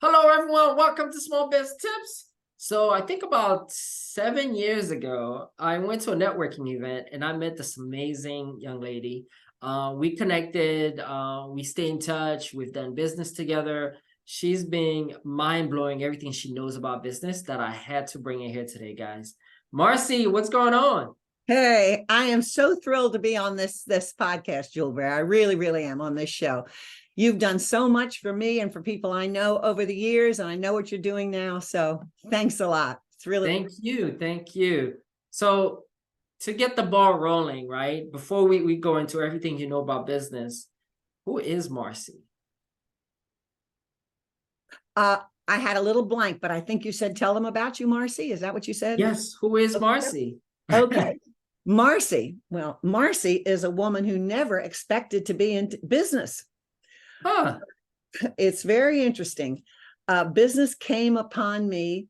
Hello, everyone. Welcome to Small Biz Tips. So I think about 7 years ago, I went to a networking event and I met this amazing young lady. We connected, we stay in touch, we've done business together. She's been mind-blowing everything she knows about business that I had to bring in here today, guys. Marcie, what's going on? Hey, I am so thrilled to be on this podcast, Julbert. I really, really am on this show. You've done so much for me and for people I know over the years, and I know what you're doing now. So thanks a lot. It's really Thank you. Thank you. So to get the ball rolling, right? Before we go into everything you know about business, who is Marcie? I had a little blank, but I think you said tell them about you, Marcie. Is that what you said? Yes, who is Okay. Marcie? Okay. Marcie. Well, Marcie is a woman who never expected to be in business. Huh. It's very interesting. Business came upon me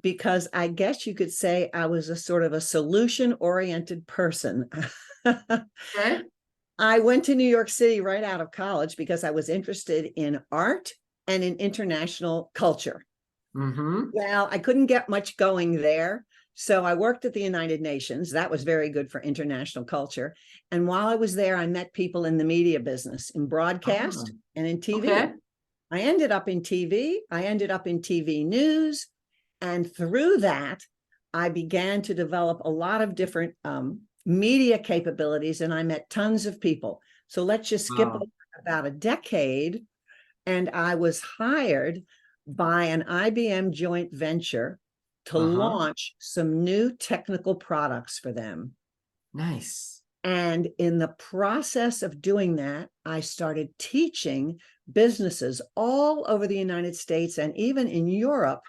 because I guess you could say I was a sort of a solution-oriented person. Okay. I went to New York City right out of college because I was interested in art and in international culture. Mm-hmm. Well, I couldn't get much going there. So I worked at the United Nations. That was very good for international culture. And while I was there, I met people in the media business, in Ah, broadcast and in TV. okay. I ended up in TV. I ended up in TV news. And through that, I began to develop a lot of different media capabilities, and I met tons of people. So let's just skip Wow. about a decade, and I was hired by an IBM joint venture to Uh-huh. launch some new technical products for them. Nice. And in the process of doing that, I started teaching businesses all over the United States and even in Europe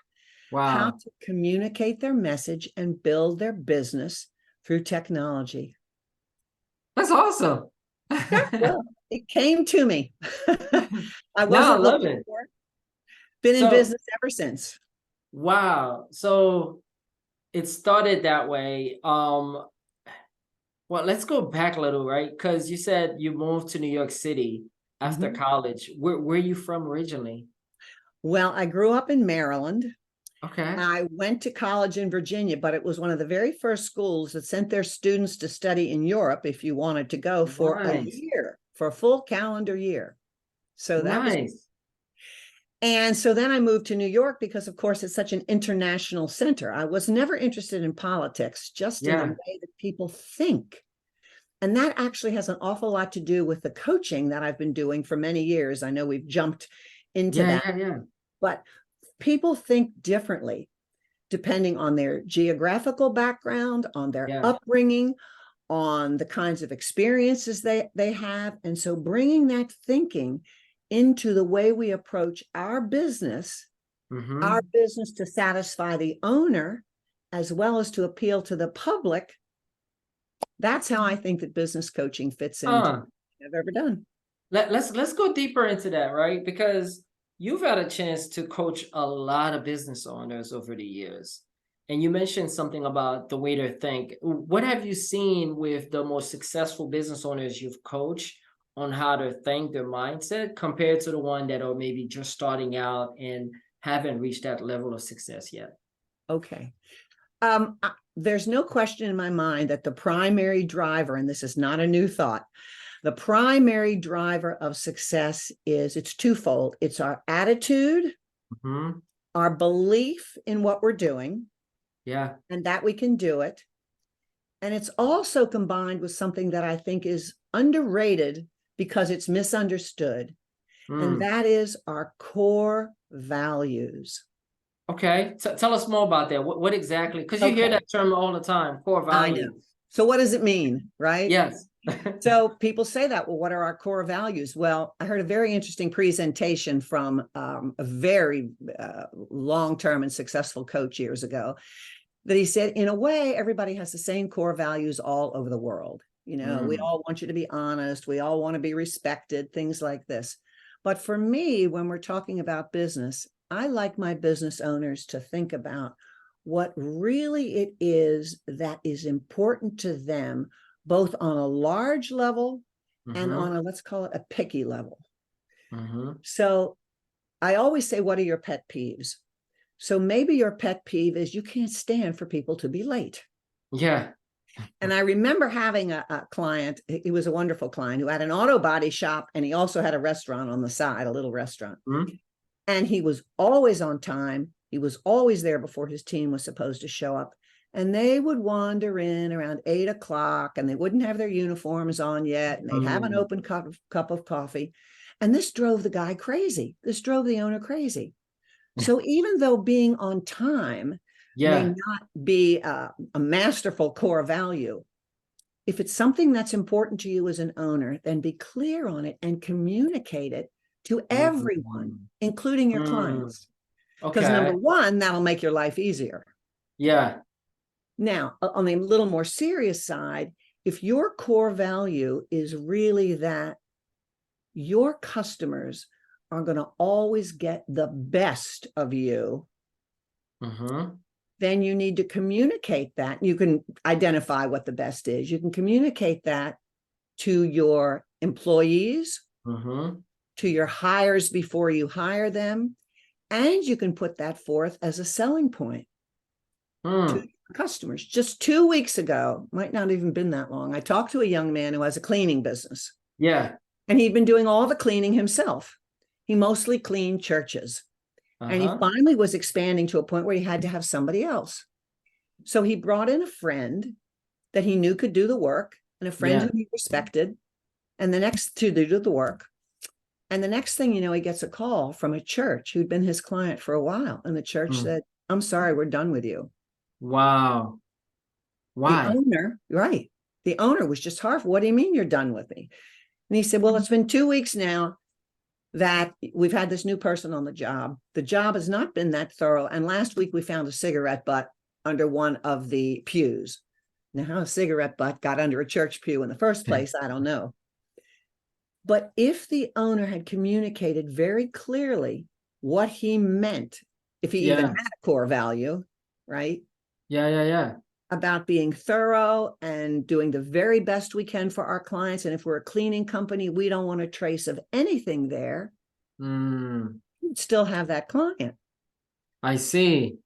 how Wow. to communicate their message and build their business through technology. That's awesome. Yeah, well, it came to me. I No, I wasn't love looking it. for it. Been in So, business ever since. wow. So it started that way. Well, let's go back a little, right? Because you said you moved to New York City after Mhm. college. Where are you from originally? Well, I grew up in Maryland. Okay. I went to college in Virginia, but it was one of the very first schools that sent their students to study in Europe if you wanted to go for a Nice. year, for a full calendar year. So that was, Nice. and so then I moved to New York because, of course, it's such an international center. I was never interested in politics, just in the Yeah. way that people think. And that actually has an awful lot to do with the coaching that I've been doing for many years. I know we've jumped into Yeah, that, yeah, yeah. but people think differently depending on their geographical background, on their Yeah. upbringing, on the kinds of experiences they have. And so bringing that thinking into the way we approach our Mm-hmm. business to satisfy the owner, as well as to appeal to the public, that's how I think that business coaching fits into Huh. what I've ever done. Let's go deeper into that, right? Because you've had a chance to coach a lot of business owners over the years. And you mentioned something about the way to think. What have you seen with the most successful business owners you've coached on how to think their mindset compared to the one that are maybe just starting out and haven't reached that level of success yet? Okay. There's no question in my mind that the primary driver, and this is not a new thought, the primary driver of success is it's twofold. It's our attitude, Mm-hmm. our belief in what we're doing, Yeah. and that we can do it. And it's also combined with something that I think is underrated because it's misunderstood, and Mm. that is our core values. Okay. Tell us more about that. What exactly? Because you hear Okay, that term all the time, core I know. values. So, what does it mean, right? Yes. So people say that, well, what are our core values? Well, I heard a very interesting presentation from a very long-term and successful coach years ago that he said, in a way, everybody has the same core values all over the world. You know, we Mm. all want you to be honest. We all want to be respected, things like this. But for me, when we're talking about business, I like my business owners to think about what really it is that is important to them, both on a large level and Mm-hmm. on a, let's call it a picky level. Mm-hmm. So I always say, what are your pet peeves? So maybe your pet peeve is you can't stand for people to be late. Yeah. And I remember having a client, he was a wonderful client who had an auto body shop, and he also had a restaurant on the side, a little restaurant. Mm-hmm. And he was always on time. He was always there before his team was supposed to show up. And they would wander in around 8 o'clock, and they wouldn't have their uniforms on yet. And they'd have an open cup of coffee. And this drove the guy crazy. This drove the owner crazy. So even though being on time may not be a masterful core value, if it's something that's important to you as an owner, then be clear on it and communicate it to everyone, including your clients. Because number one, that'll make your life easier. Yeah. Now, on the little more serious side, if your core value is really that your customers are going to always get the best of you, then you need to communicate that. You can identify what the best is. You can communicate that to your employees, to your hires before you hire them, and you can put that forth as a selling point to your customers. Just 2 weeks ago, might not even been that long, I talked to a young man who has a cleaning business. Yeah. And he'd been doing all the cleaning himself. He mostly cleaned churches. And he finally was expanding to a point where he had to have somebody else. So he brought in a friend that he knew could do the work, and a friend who he respected, and the next to do the work. And the next thing you know, he gets a call from a church who'd been his client for a while. And the church said, I'm sorry, we're done with you. Wow. Why? The owner, right. The owner was just horrified. What do you mean you're done with me? And he said, well, it's been 2 weeks now that we've had this new person on the job. The job has not been that thorough. And last week we found a cigarette butt under one of the pews. Now, how a cigarette butt got under a church pew in the first place, I don't know. But if the owner had communicated very clearly what he meant, if he even had a core value, right? Yeah. About being thorough and doing the very best we can for our clients. And if we're a cleaning company, we don't want a trace of anything there. You'd still have that client. I see.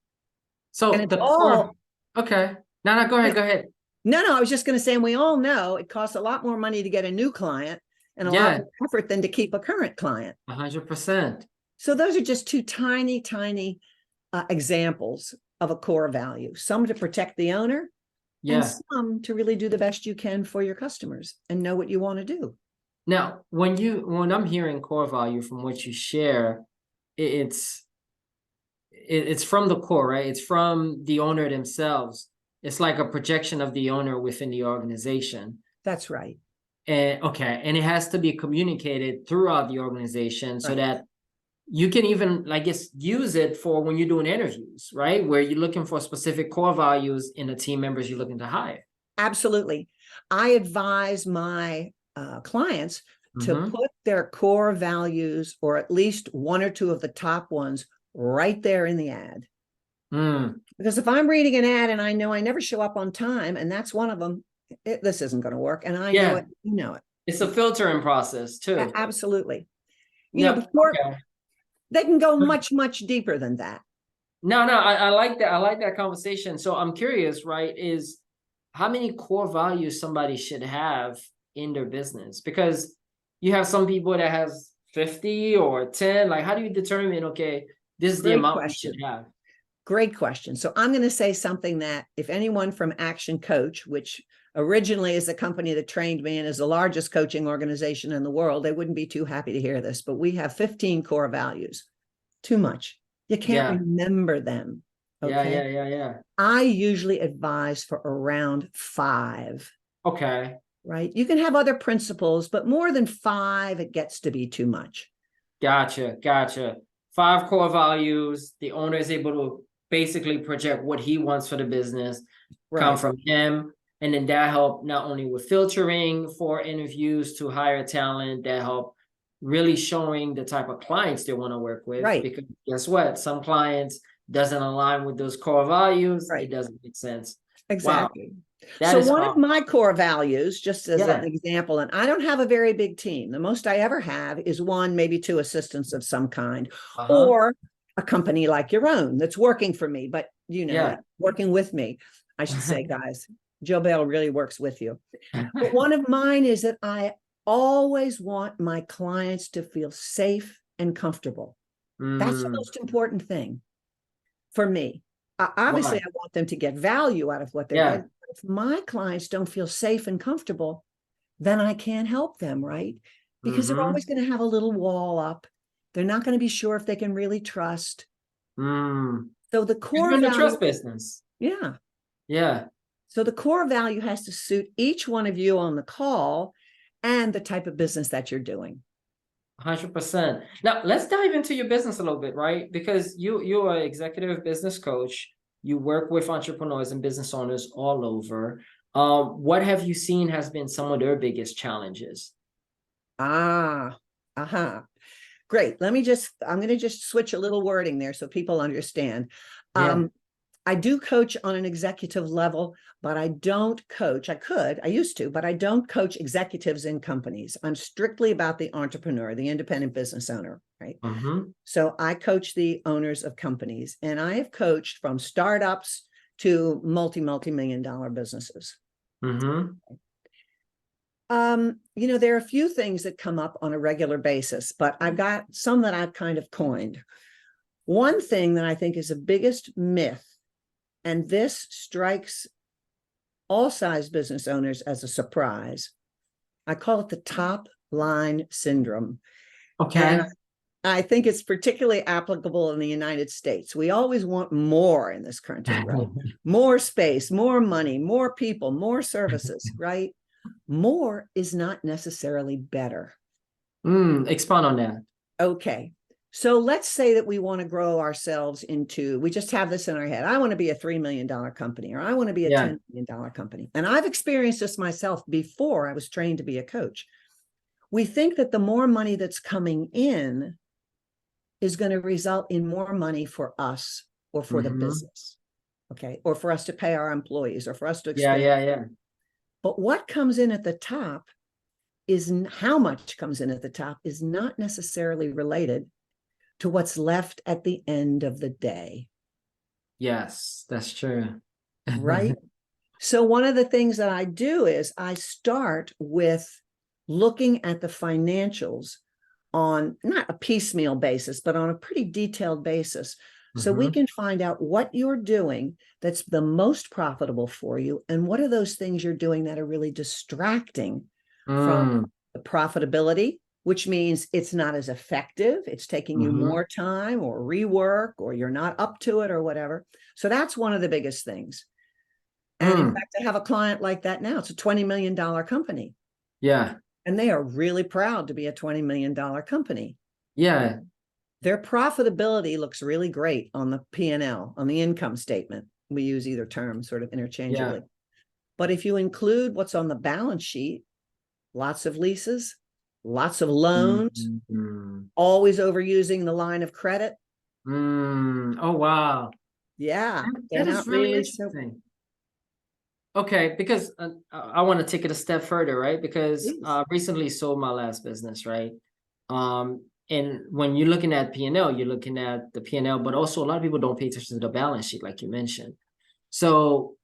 So and it's all okay. No, go ahead. No, I was just going to say, and we all know it costs a lot more money to get a new client and a lot more effort than to keep a current client. 100%. So those are just two tiny examples of a core value, some to protect the owner and some to really do the best you can for your customers and know what you want to do. Now, when I'm hearing core value from what you share, it's from the core, right? It's from the owner themselves. It's like a projection of the owner within the organization. That's right. And and it has to be communicated throughout the organization so that you can even, I guess, use it for when you're doing interviews, right? Where you're looking for specific core values in the team members you're looking to hire. Absolutely. I advise my clients to put their core values, or at least one or two of the top ones, right there in the ad. Because if I'm reading an ad and I know I never show up on time, and that's one of them, this isn't going to work. And I know it, you know it. It's a filtering process too. Absolutely. You know, before they can go much deeper than that. No, I like that. I like that conversation. So I'm curious, right, is how many core values somebody should have in their business? Because you have some people that has 50 or 10. Like, how do you determine, okay, this is the amount we should have? Great question. So I'm going to say something that if anyone from Action Coach, which originally is the company that trained me and is the largest coaching organization in the world, they wouldn't be too happy to hear this, but we have 15 core values. Too much. You can't remember them. Okay. Yeah. I usually advise for around 5. Okay. Right. You can have other principles, but more than 5, it gets to be too much. Gotcha. 5 core values. The owner is able to basically project what he wants for the business, come from him. And then that help not only with filtering for interviews to hire talent, that help really showing the type of clients they want to work with. Because guess what? Some clients doesn't align with those core values. It doesn't make sense. Exactly. That So is one of powerful. my core values, just as an Yeah. example, and I don't have a very big team. The most I ever have is one, maybe two assistants of some kind, Uh-huh. or a company like your own that's working for me, but Yeah. working with me. I should say, guys, Joe Bell really works with you. But one of mine is that I always want my clients to feel safe and comfortable. That's the Mm, most important thing for me. Obviously, why? I want them to get value out of what they're Yeah. getting. If my clients don't feel safe and comfortable, then I can't help them, right? Because they're Mm-hmm. always going to have a little wall up. They're not going to be sure if they can really trust. Mm. So the You're core in the value, trust business. yeah. Yeah. So the core value has to suit each one of you on the call and the type of business that you're doing. 100%. Now let's dive into your business a little bit, right? Because you're an executive business coach. You work with entrepreneurs and business owners all over. What have you seen has been some of their biggest challenges? Ah, aha. Great. I'm going to just switch a little wording there so people understand. Yeah. I do coach on an executive level, but I don't coach. I used to, but I don't coach executives in companies. I'm strictly about the entrepreneur, the independent business owner, right? Mm-hmm. So I coach the owners of companies, and I have coached from startups to multi-million dollar businesses. Mm-hmm. There are a few things that come up on a regular basis, but I've got some that I've kind of coined. One thing that I think is the biggest myth, and this strikes all size business owners as a surprise, I call it the top line syndrome. And Okay. I think it's particularly applicable in the United States. We always want more in this country, right? More space, more money, more people, more services, right? More is not necessarily better. Expand on that. Okay. So let's say that we want to grow ourselves into, we just have this in our head. I want to be a $3 million company, or I want to be a Yeah. $10 million company. And I've experienced this myself before I was trained to be a coach. We think that the more money that's coming in is going to result in more money for us or for the Mm-hmm. business. Okay. Or for us to pay our employees or for us to Yeah, expand. yeah, yeah. But what comes in at the top is how much comes in at the top is not necessarily related to what's left at the end of the day. Yes, that's true. Right. So one of the things that I do is I start with looking at the financials on not a piecemeal basis, but on a pretty detailed basis. So we can find out what you're doing that's the most profitable for you, and what are those things you're doing that are really distracting from Mm-hmm. the profitability, which means it's not as effective. It's taking you more time or rework, or you're not up to it or whatever. So that's one of the biggest things. And in fact, I have a client like that now. It's a $20 million company. Yeah. And they are really proud to be a $20 million company. Yeah. Their profitability looks really great on the P&L, on the income statement. We use either term sort of interchangeably. Yeah. But if you include what's on the balance sheet, lots of leases, lots of loans, Mm-hmm. always overusing the line of credit. Oh, wow. Yeah, they're That is not really really so. interesting. Okay, because I want to take it a step further, right? Because Please. I recently sold my last business, right? And when you're looking at P&L, you're looking at the P&L, but also a lot of people don't pay attention to the balance sheet, like you mentioned. So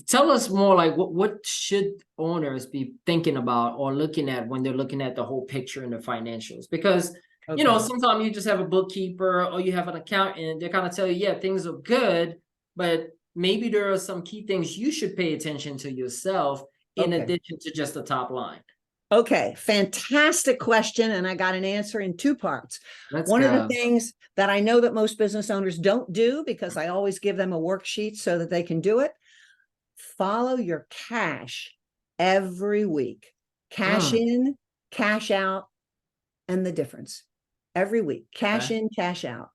tell us more, like what should owners be thinking about or looking at when they're looking at the whole picture in the financials? Because Okay. sometimes you just have a bookkeeper or you have an accountant, they kind of tell you, yeah, things are good, but maybe there are some key things you should pay attention to yourself in Okay. addition to just the top line. Okay, fantastic question. And I got an answer in two parts. Let's One of the go. things that I know that most business owners don't do, because I always give them a worksheet so that they can do it, follow your cash every week. Cash Mm, in, cash out, and the difference every week. Cash okay. in, cash out.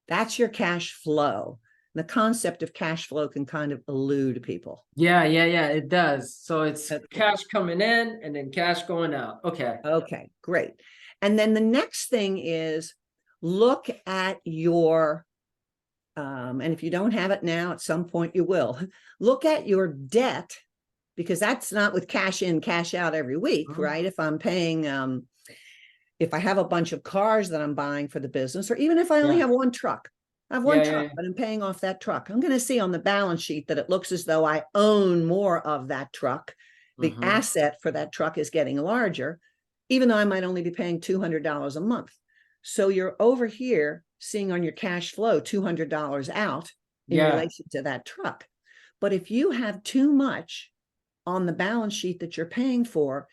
That's your cash flow. The concept of cash flow can kind of elude people. Yeah, yeah, yeah, it does. So it's Okay. cash coming in and then cash going out. Okay. Okay, great. And then the next thing is look at your and if you don't have it now, at some point you will. Look at your debt, because that's not with cash in, cash out every week, Mhm. right? If I'm paying, if I have a bunch of cars that I'm buying for the business, or even if I only Yeah. have one truck, I have one Yeah, truck, yeah, but I'm paying off that truck. I'm going to see on the balance sheet that it looks as though I own more of that truck. The yeah. asset for that truck is getting larger, even though I might only be paying $200 a month. So you're over here seeing on your cash flow $200 out in Yeah. relation to that truck. But if you have too much on the balance sheet that you're paying for,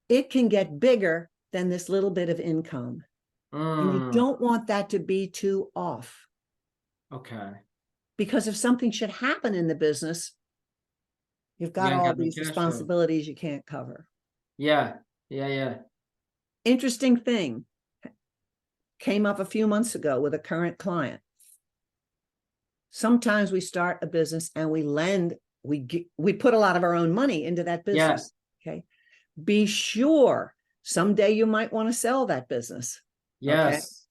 it can get bigger than this little bit of income. And you Mm, don't want that to be too off, okay. because if something should happen in the business, you've You got ain't all got no these cash flow. responsibilities you can't cover. Yeah. Yeah, yeah. Interesting thing came up a few months ago with a current client. Sometimes we start a business and we lend, we put a lot of our own money into that Yeah. business. Okay. Be sure someday you might want to sell that business. Okay. Yes.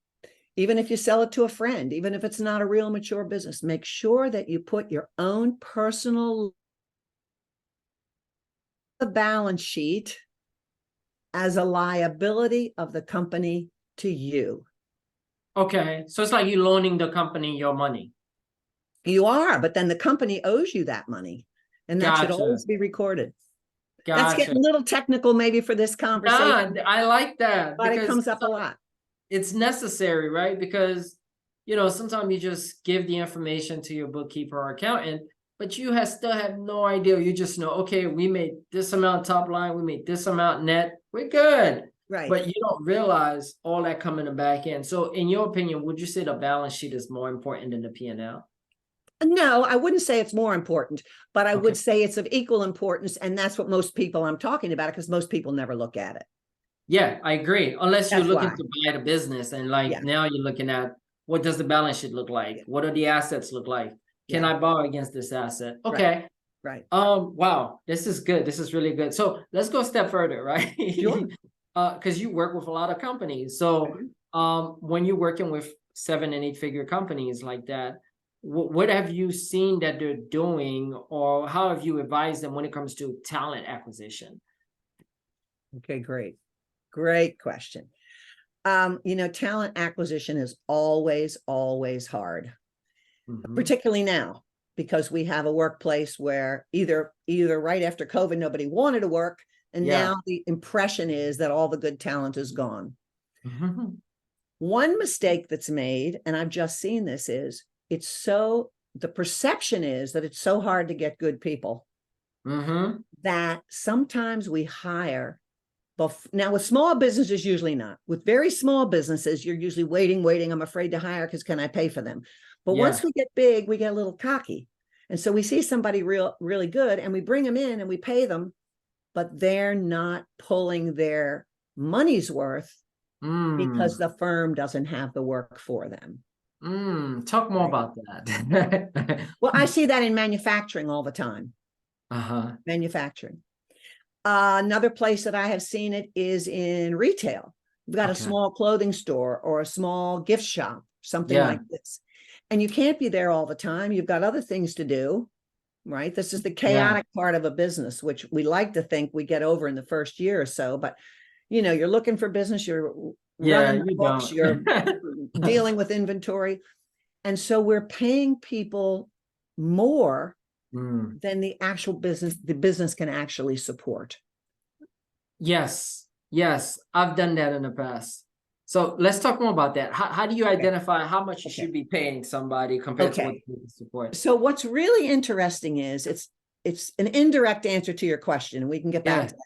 Even if you sell it to a friend, even if it's not a real mature business, make sure that you put your own personal balance sheet as a liability of the company to you. Okay. So it's like you loaning the company your money. You are, but then the company owes you that money, and that should Gotcha. always be recorded. That's Gotcha. getting a little technical maybe for this Nah, conversation, I like that but it because comes up a lot. it's necessary, right? Because, sometimes you just give the information to your bookkeeper or accountant, but you still have no idea. You just know, okay, we made this amount top line, we made this amount net, we're good. Right. But you don't realize all that come in the back end. So in your opinion, would you say the balance sheet is more important than the P&L? No, I wouldn't say it's more important, but I Okay. would say it's of equal importance. And that's what most people I'm talking about, because most people never look at it. Yeah, I agree. Unless you're That's looking why. to buy the business and Yeah. now you're looking at what does the balance sheet look like? Yeah. What are the assets look like? Can Yeah. I borrow against this asset? Right. Okay. Right. Wow, this is good. This is really good. So let's go a step further, right? Sure. Because you work with a lot of companies. So when you're working with 7 and 8 figure companies like that, what have you seen that they're doing, or how have you advised them when it comes to talent acquisition? Okay, great. Great question. Talent acquisition is always, always hard, Mhm. particularly now, because we have a workplace where either right after COVID, nobody wanted to work. And Yeah. now the impression is that all the good talent is gone. Mhm. One mistake that's made, and I've just seen this, is the perception is that it's so hard to get good people Mhm. that sometimes we hire. Now, with small businesses, usually not. With very small businesses, you're usually waiting. I'm afraid to hire because can I pay for them? But once Yeah. we get big, we get a little cocky. And so we see somebody really good and we bring them in and we pay them, but they're not pulling their money's worth because Mm. the firm doesn't have the work for them. Talk more Right. about that. Well, I see that in manufacturing all the time. Uh-huh. Manufacturing. Another place that I have seen it is in retail. You've got a Okay. small clothing store or a small gift shop, something Yeah. like this. And you can't be there all the time. You've got other things to do, right? This is the Yeah. chaotic part of a business, which we like to think we get over in the first year or so. But, you're looking for business, you're Yeah, running the you books, don't. you're dealing with inventory. And so we're paying people more Mm. than the business can actually support. Yes. Yes. I've done that in the past. So let's talk more about that. How do you Okay. identify how much you Okay. should be paying somebody compared to what Okay. you can support? So what's really interesting is it's an indirect answer to your question, and we can get back Yeah. to that,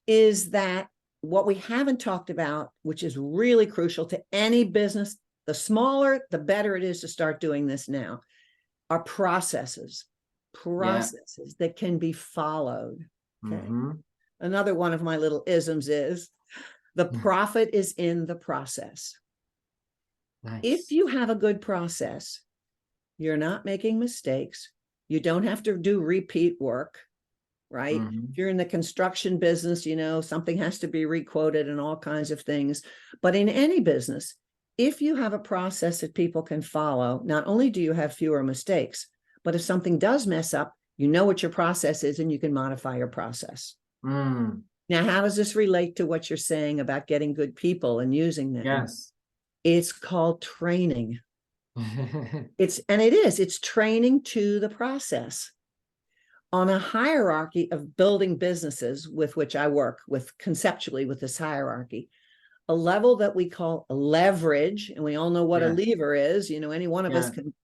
is that what we haven't talked about, which is really crucial to any business, the smaller, the better it is to start doing this now, are processes Yeah. that can be followed. Okay. Mm-hmm. Another one of my little isms is the profit is in the process. If Nice. you have a good process, you're not making mistakes. You don't have to do repeat work, right? Mm-hmm. If you're in the construction business, something has to be requoted and all kinds of things. But in any business, if you have a process that people can follow, not only do you have fewer mistakes, but if something does mess up, you know what your process is and you can modify your process. Mm, Now, how does this relate to what you're saying about getting good people and using them? yes. It's called training. It's training to the process. On a hierarchy of building businesses with which I work with conceptually with this hierarchy, a level that we call leverage, and we all know what a Yeah. lever is. Any one of us Yeah. can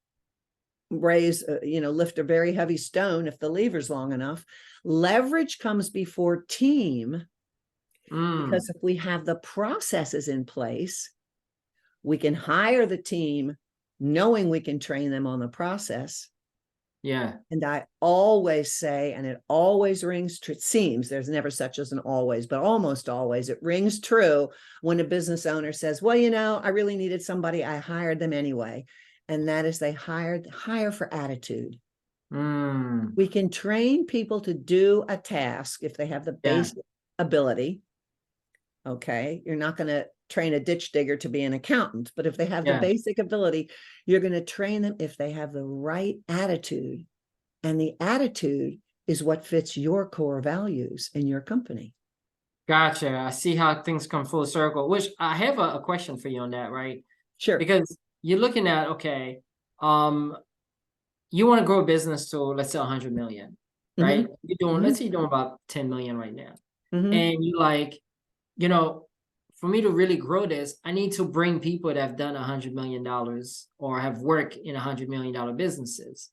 lift a very heavy stone if the lever's long enough. Leverage comes before team, because if we have the processes in place, we can hire the team knowing we can train them on the process. Yeah. And I always say, and it always rings true, it seems there's never such as an always, but almost always it rings true when a business owner says, well, I really needed somebody, I hired them anyway. And that is they hire for attitude. We can train people to do a task if they have the basic ability. Okay, you're not going to train a ditch digger to be an accountant, but if they have the basic ability, you're going to train them if they have the right attitude. And the attitude is what fits your core values in your company. Gotcha. I see how things come full circle, which I have a question for you on that, right? Sure. Because you're looking at, okay, you want to grow a business to, let's say, 100 million, right? You're doing, let's say you're doing about 10 million right now. And you're like, for me to really grow this, I need to bring people that have done $100 million or have worked in $100 million businesses.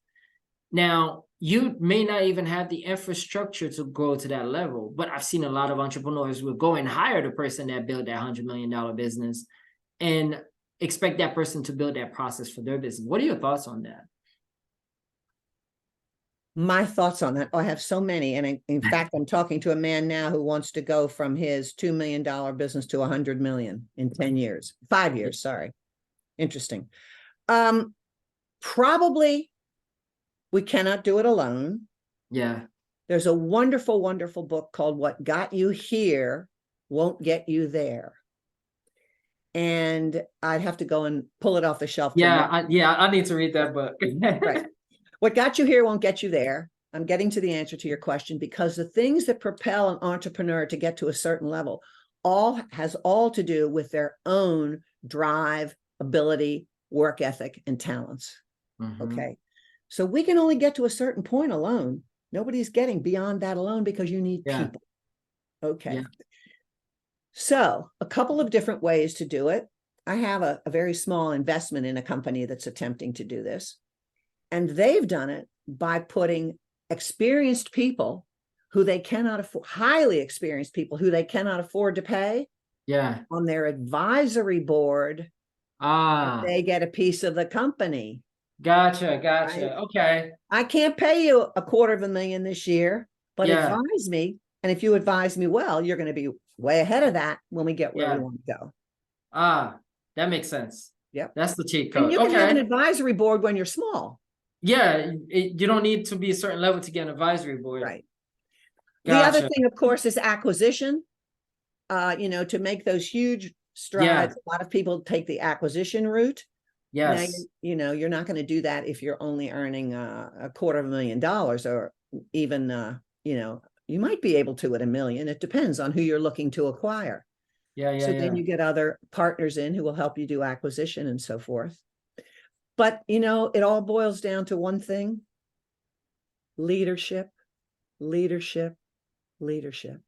Now, you may not even have the infrastructure to go to that level, but I've seen a lot of entrepreneurs will go and hire the person that built that $100 million business and expect that person to build that process for their business. What are your thoughts on that? My thoughts on that. I have so many. And in fact, I'm talking to a man now who wants to go from his $2 million business to 100 million in 10 years, 5 years. Sorry. Interesting. Probably we cannot do it alone. Yeah. There's a wonderful, wonderful book called What Got You Here Won't Get You There. And I'd have to go and pull it off the shelf. I need to read that book. Right. What got you here won't get you there. I'm getting to the answer to your question, because the things that propel an entrepreneur to get to a certain level has all to do with their own drive, ability, work ethic, and talents. Okay. So we can only get to a certain point alone. Nobody's getting beyond that alone because you need people. Okay. Yeah. So a couple of different ways to do it. I have a very small investment in a company that's attempting to do this. And they've done it by putting experienced people who they cannot afford, highly experienced people who they cannot afford to pay, on their advisory board. They get a piece of the company. Gotcha. Right? Okay. I can't pay you $250,000 this year, but advise me. And if you advise me well, you're going to be way ahead of that when we get where we want to go. That makes sense. Yep. That's the cheat code. And you can have an advisory board when you're small. Yeah, you don't need to be a certain level to get an advisory board. Right. Gotcha. The other thing, of course, is acquisition. To make those huge strides, a lot of people take the acquisition route. Yes. Now, you're not going to do that if you're only earning $250,000, or even, you might be able to at $1 million. It depends on who you're looking to acquire. So then you get other partners in who will help you do acquisition and so forth. But, it all boils down to one thing: leadership, leadership, leadership.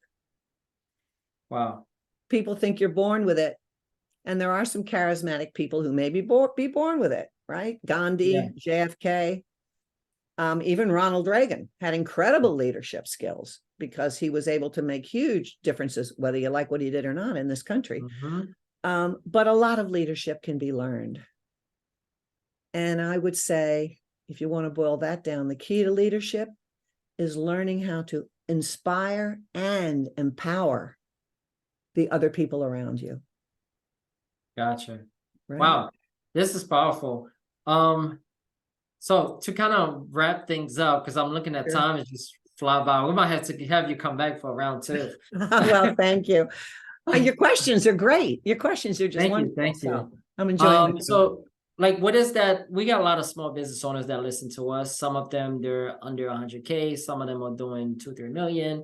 Wow. People think you're born with it. And there are some charismatic people who may be born with it, right? Gandhi, JFK, even Ronald Reagan had incredible leadership skills because he was able to make huge differences, whether you like what he did or not, in this country. But a lot of leadership can be learned. And I would say, if you want to boil that down, the key to leadership is learning how to inspire and empower the other people around you. Gotcha. Right. Wow, this is powerful. So to kind of wrap things up, because I'm looking at time, it just fly by. We might have to have you come back for round 2. Well, thank you. Your questions are great. Your questions are just wonderful. Thank you. I'm enjoying the call. So like, what is that? We got a lot of small business owners that listen to us. Some of them, they're under 100K. Some of them are doing 2-3 million.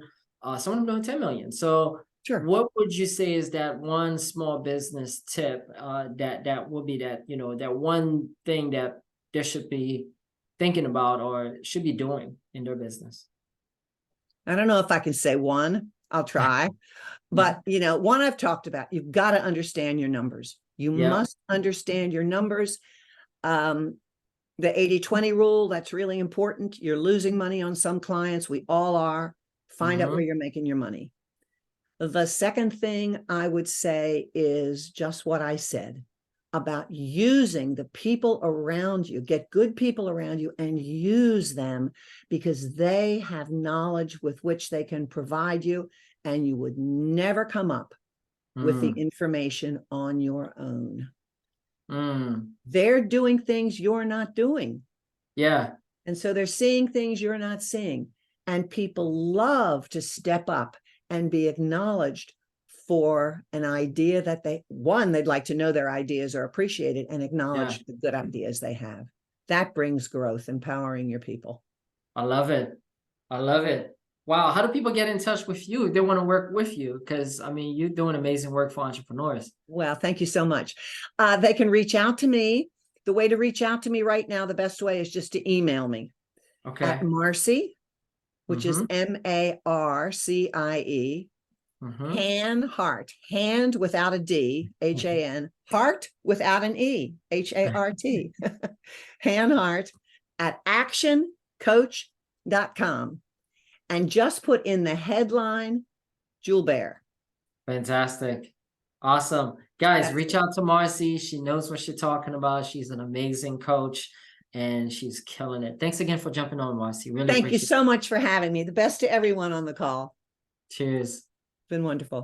Some of them doing 10 million. So Sure. what would you say is that one small business tip, that would be that, that one thing that they should be thinking about or should be doing in their business? I don't know if I can say one. I'll try. But, one I've talked about, you've got to understand your numbers. You Yeah. must understand your numbers. The 80-20 rule, that's really important. You're losing money on some clients. We all are. Find out where you're making your money. The second thing I would say is just what I said about using the people around you. Get good people around you and use them, because they have knowledge with which they can provide you, and you would never come up with the information on your own. They're doing things you're not doing. Yeah. And so they're seeing things you're not seeing. And people love to step up and be acknowledged for an idea that they'd like to know their ideas are appreciated and acknowledge the good ideas they have. That brings growth, empowering your people. I love it. I love it. Wow. How do people get in touch with you if they want to work with you? Because, I mean, you're doing amazing work for entrepreneurs. Well, thank you so much. They can reach out to me. The way to reach out to me right now, the best way is just to email me at Marcie, which is Marcie, Hanhart, hand without a D, HAN, heart without an E, HART, Hanhart at actioncoach.com. And just put in the headline, Jewel Bear. Fantastic. Awesome. Guys, reach out to Marcie. She knows what she's talking about. She's an amazing coach and she's killing it. Thanks again for jumping on, Marcie. Really Thank you so much for having me. The best to everyone on the call. Cheers. It's been wonderful.